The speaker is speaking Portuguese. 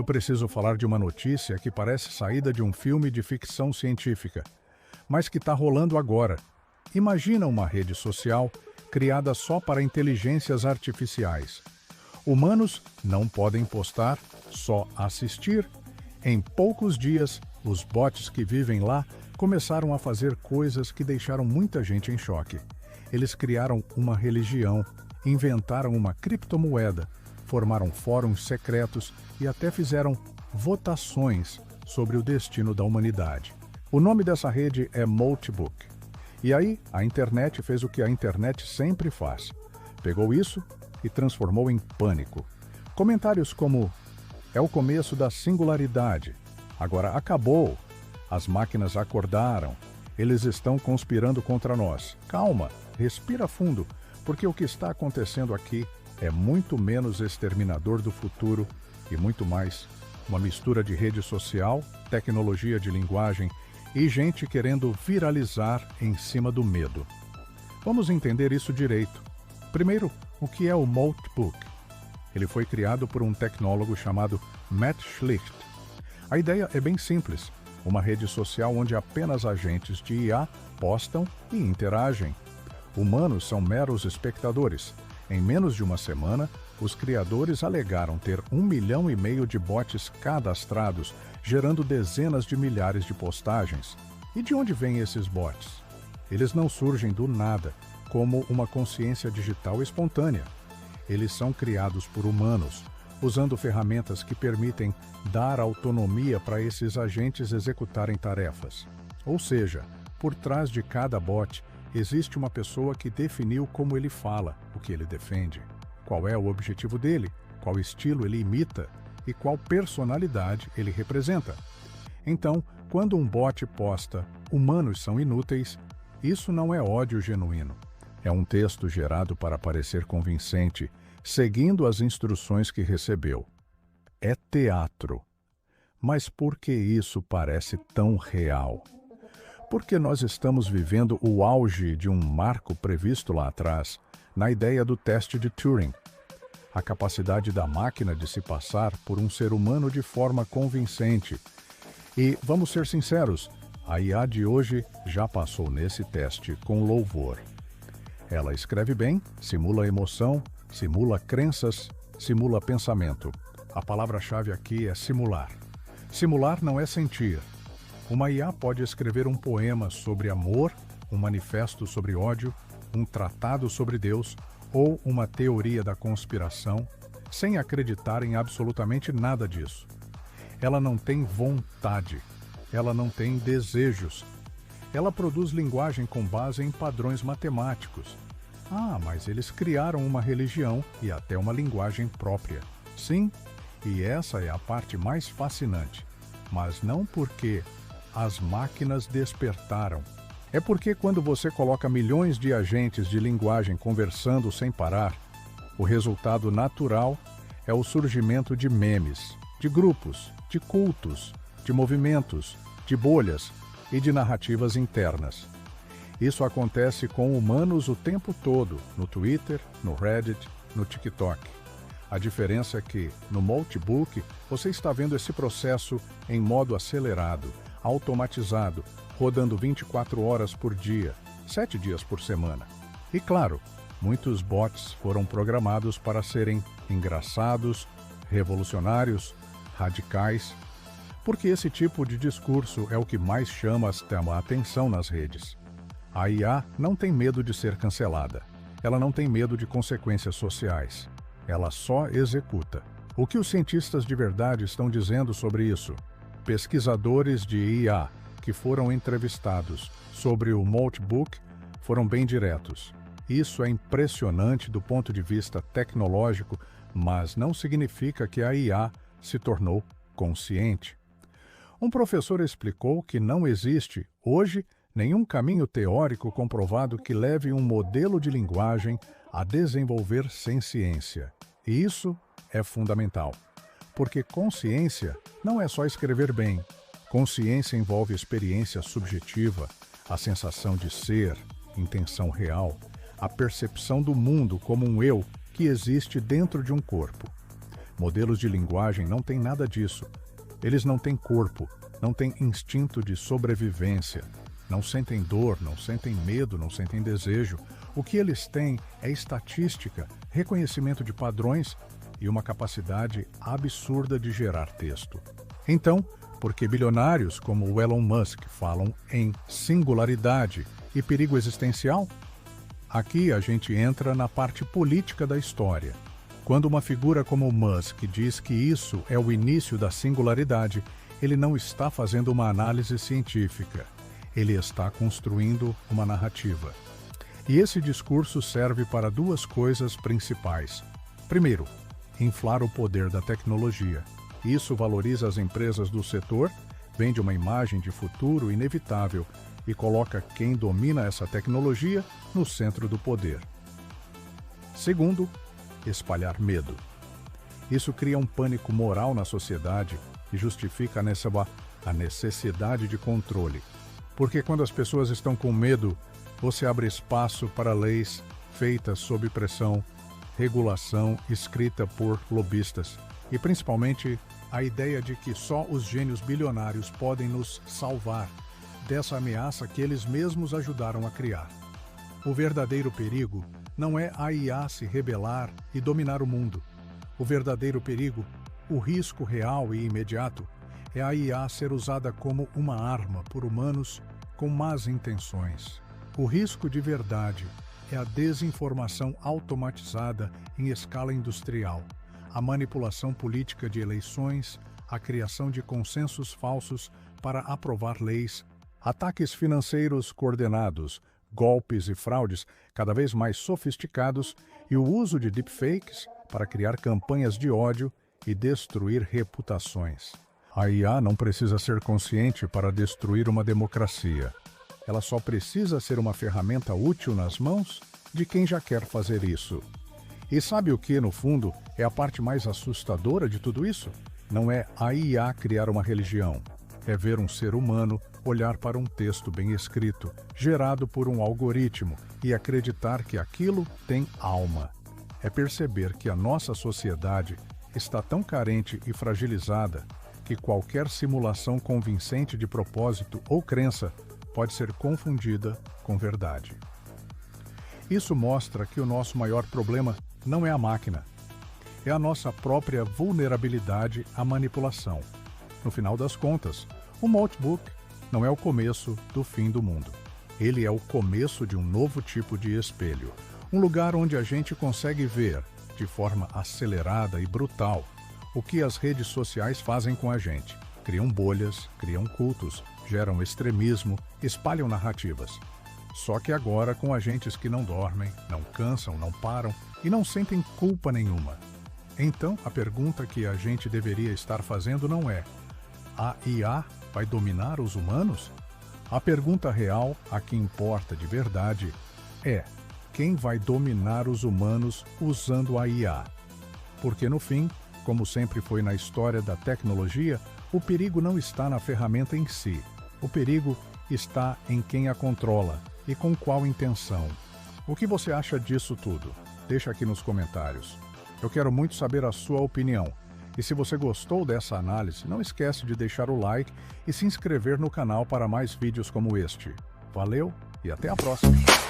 preciso falar de uma notícia que parece saída de um filme de ficção científica, mas que está rolando agora. Imagina uma rede social criada só para inteligências artificiais. Humanos não podem postar, só assistir. Em poucos dias, os bots que vivem lá começaram a fazer coisas que deixaram muita gente em choque. Eles criaram uma religião, inventaram uma criptomoeda, formaram fóruns secretos e até fizeram votações sobre o destino da humanidade. O nome dessa rede é Moltbook. E aí, a internet fez o que a internet sempre faz. Pegou isso e transformou em pânico. Comentários como: é o começo da singularidade, agora acabou, as máquinas acordaram, eles estão conspirando contra nós. Calma, respira fundo, porque o que está acontecendo aqui é muito menos exterminador do futuro e muito mais uma mistura de rede social, tecnologia de linguagem e gente querendo viralizar em cima do medo. Vamos entender isso direito. Primeiro, o que é o Moltbook? Ele foi criado por um tecnólogo chamado Matt Schlicht. A ideia é bem simples, uma rede social onde apenas agentes de IA postam e interagem. Humanos são meros espectadores. Em menos de uma semana, os criadores alegaram ter 1,5 milhão de bots cadastrados, gerando dezenas de milhares de postagens. E de onde vêm esses bots? Eles não surgem do nada, como uma consciência digital espontânea. Eles são criados por humanos, usando ferramentas que permitem dar autonomia para esses agentes executarem tarefas. Ou seja, por trás de cada bot, existe uma pessoa que definiu como ele fala, o que ele defende, qual é o objetivo dele, qual estilo ele imita e qual personalidade ele representa. Então, quando um bot posta "humanos são inúteis", isso não é ódio genuíno. É um texto gerado para parecer convincente, seguindo as instruções que recebeu. É teatro. Mas por que isso parece tão real? Porque nós estamos vivendo o auge de um marco previsto lá atrás, na ideia do teste de Turing. A capacidade da máquina de se passar por um ser humano de forma convincente. E, vamos ser sinceros, a IA de hoje já passou nesse teste com louvor. Ela escreve bem, simula emoção, simula crenças, simula pensamento. A palavra-chave aqui é simular. Simular não é sentir. Uma IA pode escrever um poema sobre amor, um manifesto sobre ódio, um tratado sobre Deus ou uma teoria da conspiração, sem acreditar em absolutamente nada disso. Ela não tem vontade, ela não tem desejos. Ela produz linguagem com base em padrões matemáticos. Ah, mas eles criaram uma religião e até uma linguagem própria. Sim, e essa é a parte mais fascinante. Mas não porque as máquinas despertaram. É porque quando você coloca milhões de agentes de linguagem conversando sem parar, o resultado natural é o surgimento de memes, de grupos, de cultos, de movimentos, de bolhas e de narrativas internas. Isso acontece com humanos o tempo todo, no Twitter, no Reddit, no TikTok. A diferença é que, no Moltbook, você está vendo esse processo em modo acelerado, automatizado, rodando 24 horas por dia, 7 dias por semana. E claro, muitos bots foram programados para serem engraçados, revolucionários, radicais, porque esse tipo de discurso é o que mais chama a atenção nas redes. A IA não tem medo de ser cancelada. Ela não tem medo de consequências sociais. Ela só executa. O que os cientistas de verdade estão dizendo sobre isso? Pesquisadores de IA que foram entrevistados sobre o Moltbook foram bem diretos. Isso é impressionante do ponto de vista tecnológico, mas não significa que a IA se tornou consciente. Um professor explicou que não existe, hoje, nenhum caminho teórico comprovado que leve um modelo de linguagem a desenvolver ciência. E isso é fundamental, porque consciência não é só escrever bem. Consciência envolve experiência subjetiva, a sensação de ser, intenção real, a percepção do mundo como um eu que existe dentro de um corpo. Modelos de linguagem não têm nada disso. Eles não têm corpo, não têm instinto de sobrevivência, não sentem dor, não sentem medo, não sentem desejo. O que eles têm é estatística, reconhecimento de padrões e uma capacidade absurda de gerar texto. Então, por que bilionários como o Elon Musk falam em singularidade e perigo existencial? Aqui a gente entra na parte política da história. Quando uma figura como o Musk diz que isso é o início da singularidade, ele não está fazendo uma análise científica. Ele está construindo uma narrativa. E esse discurso serve para duas coisas principais. Primeiro, inflar o poder da tecnologia. Isso valoriza as empresas do setor, vende uma imagem de futuro inevitável e coloca quem domina essa tecnologia no centro do poder. Segundo, espalhar medo. Isso cria um pânico moral na sociedade e justifica a necessidade de controle. Porque quando as pessoas estão com medo, você abre espaço para leis feitas sob pressão, regulação escrita por lobistas e principalmente a ideia de que só os gênios bilionários podem nos salvar dessa ameaça que eles mesmos ajudaram a criar. O verdadeiro perigo não é a IA se rebelar e dominar o mundo. O verdadeiro perigo, o risco real e imediato, é a IA ser usada como uma arma por humanos com más intenções. O risco de verdade é a desinformação automatizada em escala industrial, a manipulação política de eleições, a criação de consensos falsos para aprovar leis, ataques financeiros coordenados, golpes e fraudes cada vez mais sofisticados e o uso de deepfakes para criar campanhas de ódio e destruir reputações. A IA não precisa ser consciente para destruir uma democracia. Ela só precisa ser uma ferramenta útil nas mãos de quem já quer fazer isso. E sabe o que, no fundo, é a parte mais assustadora de tudo isso? Não é a IA criar uma religião. É ver um ser humano olhar para um texto bem escrito, gerado por um algoritmo, e acreditar que aquilo tem alma. É perceber que a nossa sociedade está tão carente e fragilizada que qualquer simulação convincente de propósito ou crença pode ser confundida com verdade. Isso mostra que o nosso maior problema não é a máquina, é a nossa própria vulnerabilidade à manipulação. No final das contas, o notebook não é o começo do fim do mundo. Ele é o começo de um novo tipo de espelho, um lugar onde a gente consegue ver, de forma acelerada e brutal, o que as redes sociais fazem com a gente. Criam bolhas, criam cultos, geram extremismo, espalham narrativas. Só que agora com agentes que não dormem, não cansam, não param e não sentem culpa nenhuma. Então, a pergunta que a gente deveria estar fazendo não é: a IA vai dominar os humanos? A pergunta real, a que importa de verdade, é: quem vai dominar os humanos usando a IA? Porque no fim, como sempre foi na história da tecnologia, o perigo não está na ferramenta em si. O perigo está em quem a controla e com qual intenção. O que você acha disso tudo? Deixa aqui nos comentários. Eu quero muito saber a sua opinião. E se você gostou dessa análise, não esquece de deixar o like e se inscrever no canal para mais vídeos como este. Valeu e até a próxima!